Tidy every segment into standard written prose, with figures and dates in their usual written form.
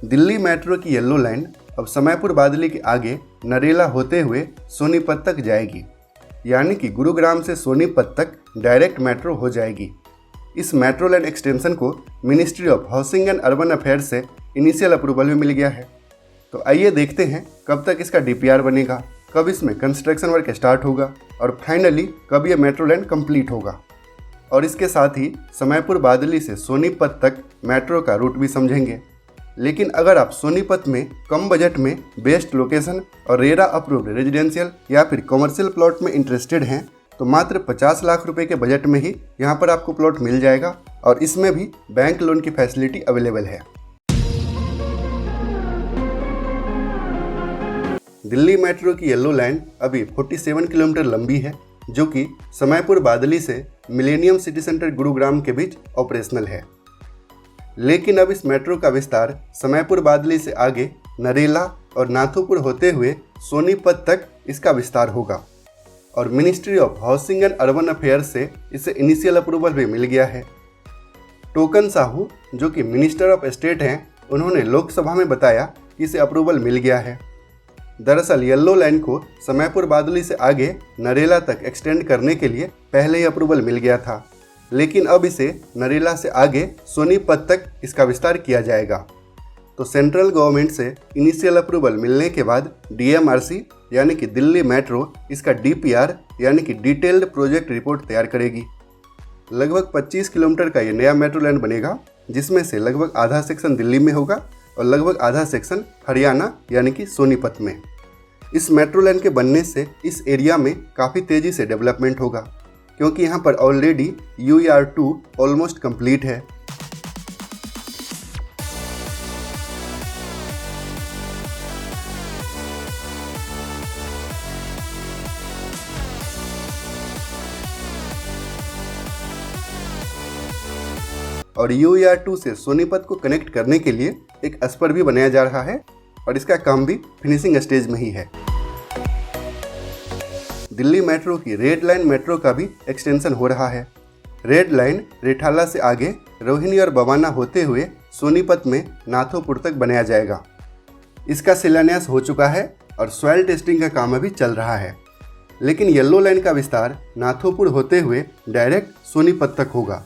Delhi metro की yellow line अब समयपुर बादली के आगे नरेला होते हुए सोनीपत तक जाएगी, यानी कि गुरुग्राम से सोनीपत तक डायरेक्ट मेट्रो हो जाएगी। इस मेट्रो लाइन एक्सटेंशन को ministry of housing and urban affairs से इनिशियल अप्रूवल भी मिल गया है। तो आइए देखते हैं कब तक इसका डीपीआर बनेगा, कब इसमें कंस्ट्रक्शन वर्क स्टार्ट होगा और फाइनली कब यह मेट्रो लाइन कंप्लीट होगा। और इसके साथ ही समयपुर बादली से सोनीपत तक मेट्रो का रूट भी समझेंगे। लेकिन अगर आप सोनीपत में कम बजट में बेस्ट लोकेशन और रेरा अप्रूव्ड रेजिडेंशियल या फिर कमर्शियल प्लॉट में इंटरेस्टेड हैं तो मात्र 50 लाख रुपए के बजट में ही यहाँ पर आपको प्लॉट मिल जाएगा और इसमें भी बैंक लोन की फैसिलिटी अवेलेबल है। दिल्ली मेट्रो की येलो लाइन अभी 47 किलोमीटर लंबी है, जो कि समयपुर बादली से मिलेनियम सिटी सेंटर गुरुग्राम के बीच ऑपरेशनल है। लेकिन अब इस मेट्रो का विस्तार समयपुर बादली से आगे नरेला और नाथुपुर होते हुए सोनीपत तक इसका विस्तार होगा और ministry of housing and urban affairs से इसे इनिशियल अप्रूवल भी मिल गया है। टोकन साहू, जो कि मिनिस्टर ऑफ स्टेट हैं, उन्होंने लोकसभा में बताया कि इसे अप्रूवल मिल गया है। दरअसल येलो लाइन को समयपुर बादली से आगे नरेला तक एक्सटेंड करने के लिए पहले ही अप्रूवल मिल गया था, लेकिन अब इसे नरेला से आगे सोनीपत तक इसका विस्तार किया जाएगा। तो सेंट्रल गवर्नमेंट से इनिशियल अप्रूवल मिलने के बाद DMRC यानी कि दिल्ली मेट्रो इसका DPR यानी कि डिटेल्ड प्रोजेक्ट रिपोर्ट तैयार करेगी। लगभग 25 किलोमीटर का ये नया मेट्रो लाइन बनेगा, जिसमें से लगभग आधा सेक्शन दिल्ली में होगा और लगभग आधा सेक्शन हरियाणा यानी कि सोनीपत में। इस मेट्रो लाइन के बनने से इस एरिया में काफ़ी तेज़ी से डेवलपमेंट होगा, क्योंकि यहाँ पर ऑलरेडी UER2 ऑलमोस्ट कंप्लीट है। और UER2 से सोनीपत को कनेक्ट करने के लिए एक स्पर भी बनाया जा रहा है और इसका काम भी फिनिशिंग स्टेज में ही है। दिल्ली मेट्रो की रेड लाइन मेट्रो का भी एक्सटेंशन हो रहा है। रेड लाइन रेठाला से आगे रोहिणी और बवाना होते हुए सोनीपत में नाथोपुर तक बनाया जाएगा। इसका शिलान्यास हो चुका है और सॉइल टेस्टिंग का काम अभी चल रहा है। लेकिन येलो लाइन का विस्तार नाथोपुर होते हुए डायरेक्ट सोनीपत तक होगा,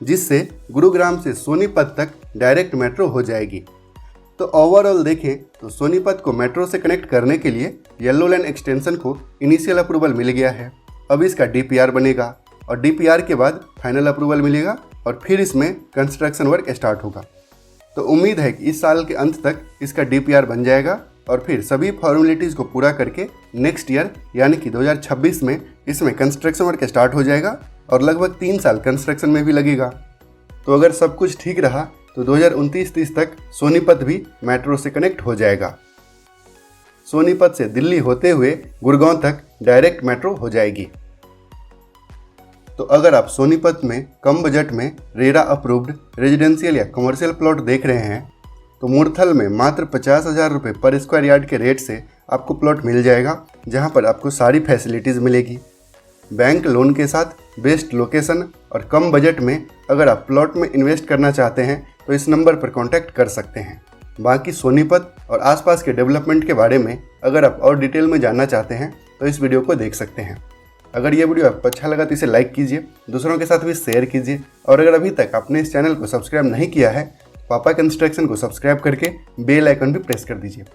जिससे गुरुग्राम से सोनीपत तक डायरेक्ट मेट्रो हो जाएगी। तो ओवरऑल देखें तो सोनीपत को मेट्रो से कनेक्ट करने के लिए येलो लाइन एक्सटेंशन को इनिशियल अप्रूवल मिल गया है। अब इसका DPR बनेगा और DPR के बाद फाइनल अप्रूवल मिलेगा और फिर इसमें कंस्ट्रक्शन वर्क स्टार्ट होगा। तो उम्मीद है कि इस साल के अंत तक इसका DPR बन जाएगा और फिर सभी फॉर्मेलिटीज़ को पूरा करके नेक्स्ट ईयर यानी कि 2026 में इसमें कंस्ट्रक्शन वर्क स्टार्ट हो जाएगा और लगभग 3 साल कंस्ट्रक्शन में भी लगेगा। तो अगर सब कुछ ठीक रहा तो 2029-30 तक सोनीपत भी मेट्रो से कनेक्ट हो जाएगा। सोनीपत से दिल्ली होते हुए गुड़गांव तक डायरेक्ट मेट्रो हो जाएगी। तो अगर आप सोनीपत में कम बजट में रेरा अप्रूव्ड रेजिडेंशियल या कमर्शियल प्लॉट देख रहे हैं तो मूर्थल में मात्र 50,000 रुपये पर स्क्वायर यार्ड के रेट से आपको प्लॉट मिल जाएगा, जहां पर आपको सारी फैसिलिटीज़ मिलेगी। बैंक लोन के साथ बेस्ट लोकेशन और कम बजट में अगर आप प्लॉट में इन्वेस्ट करना चाहते हैं तो इस नंबर पर कांटेक्ट कर सकते हैं। बाकी सोनीपत और आसपास के डेवलपमेंट के बारे में अगर आप और डिटेल में जानना चाहते हैं तो इस वीडियो को देख सकते हैं। अगर ये वीडियो आपको अच्छा लगा तो इसे लाइक कीजिए, दूसरों के साथ भी शेयर कीजिए और अगर अभी तक आपने इस चैनल को सब्सक्राइब नहीं किया है तो पापा कंस्ट्रक्शन को सब्सक्राइब करके बेल आइकन भी प्रेस कर दीजिए।